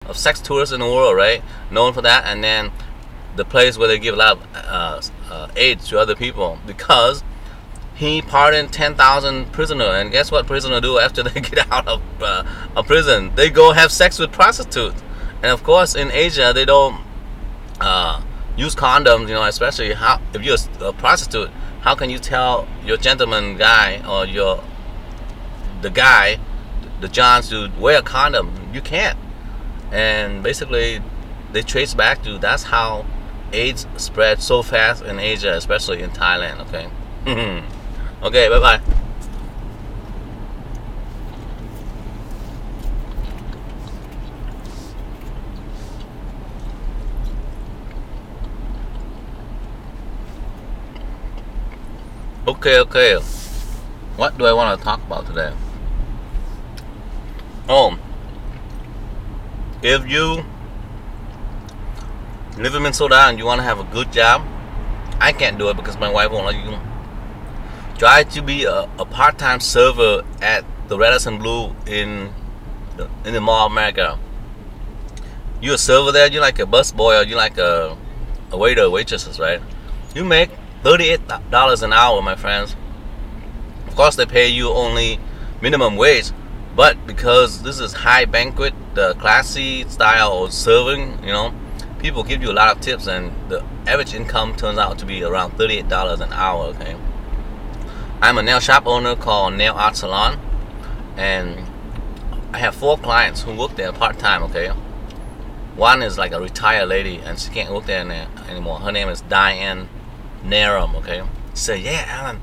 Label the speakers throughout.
Speaker 1: of sex tourists in the world, right? Known for that. And then the place where they give a lot of aid to other people, because he pardoned 10,000 prisoners. And guess what prisoners do after they get out of prison? They go have sex with prostitutes. And of course, in Asia, they don't use condoms, you know, especially if you're a prostitute. How can you tell your gentleman guy or the Johns to wear a condom? You can't. And basically, they trace back to that's how AIDS spread so fast in Asia, especially in Thailand. Okay. Okay. Bye bye. Okay. What do I want to talk about today? Oh, if you live in Minnesota and you want to have a good job, I can't do it because my wife won't let you. Try to be a part-time server at the Radisson Blu in the Mall of America. You're a server there. You're like a busboy, or you're like a waiter or waitress, right? You make $38 an hour, my friends. Of course, they pay you only minimum wage, but because this is high banquet, the classy style of serving, you know, people give you a lot of tips, and the average income turns out to be around $38 an hour. Okay, I'm a nail shop owner called Nail Art Salon, and I have 4 clients who work there part-time. Okay, one is like a retired lady, and she can't work there anymore. Her name is Diane Narum. Okay, she said, yeah, Alan,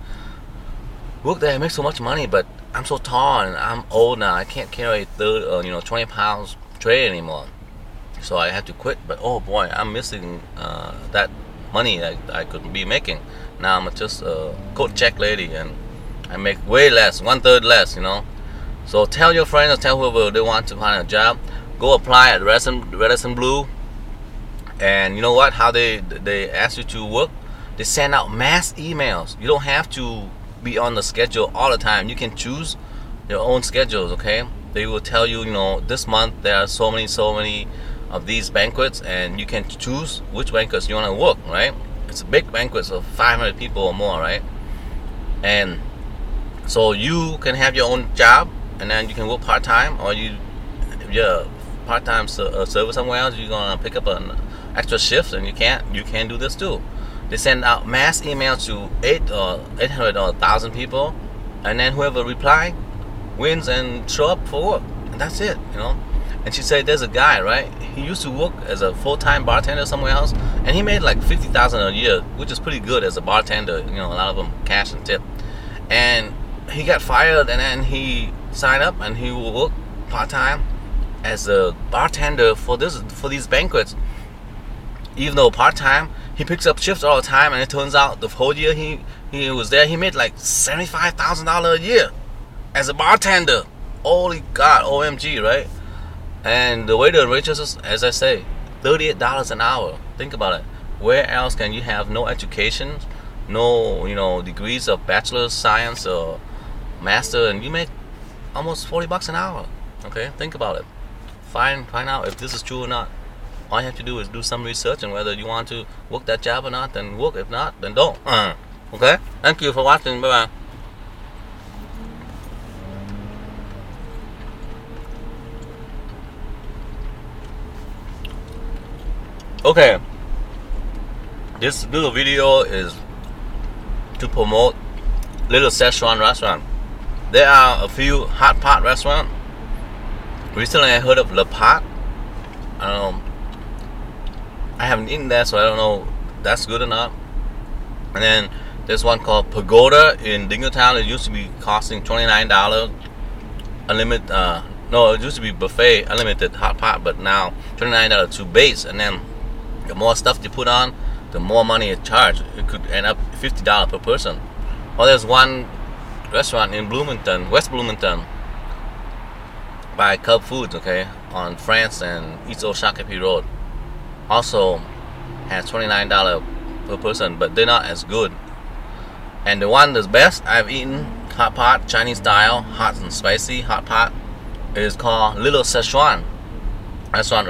Speaker 1: work there, I make so much money, but I'm so tall and I'm old now. I can't carry 20 pounds tray anymore, so I had to quit. But oh boy, I'm missing that money that I could be making. Now I'm just a coat check lady, and I make way less, 1/3 less, you know. So tell your friends, tell whoever they want to find a job, go apply at Radisson Blu. And you know what? How they ask you to work? They send out mass emails. You don't have to be on the schedule all the time. You can choose your own schedules. Okay, they will tell you, you know, this month there are so many of these banquets, and you can choose which banquets you want to work. Right? It's a big banquet of 500 people or more, right? And so you can have your own job, and then you can work part-time, or if you're a part-time server somewhere else, you're gonna pick up an extra shift, and you can do this too. They send out mass emails to 800 or 1,000 people, and then whoever reply wins and show up for work, and that's it, you know. And she said there's a guy, right? He used to work as a full-time bartender somewhere else, and he made like $50,000 a year, which is pretty good as a bartender. You know, a lot of them cash and tip. And he got fired, and then he signed up, and he will work part-time as a bartender for these banquets. Even though part-time, he picks up shifts all the time, and it turns out the whole year he was there, he made like $75,000 a year as a bartender. Holy God, OMG, right? And the waiter and waitresses, as I say, $38 an hour. Think about it. Where else can you have no education, no, you know, degrees of bachelor's science or master, and you make almost $40 an hour? Okay, think about it. Find out if this is true or not. All you have to do is do some research, and whether you want to work that job or not, then work. If not, then don't. Okay? Thank you for watching. Bye-bye. Okay. This little video is to promote Little Szechuan restaurant. There are a few hot pot restaurants. Recently I heard of Le Pot. I don't know. I haven't eaten there, so I don't know if that's good or not. And then there's one called Pagoda in Dingletown. It used to be costing $29 unlimited. No, it used to be buffet unlimited hot pot, but now $29 to base. And then the more stuff you put on, the more money it charged. It could end up $50 per person. Or there's one restaurant in Bloomington, West Bloomington, by Cub Foods, okay, on France and East Oshakapi Road. Also has $29 per person, but they're not as good. And the one that's best I've eaten, hot pot, Chinese style, hot and spicy hot pot, is called Little Szechuan restaurant.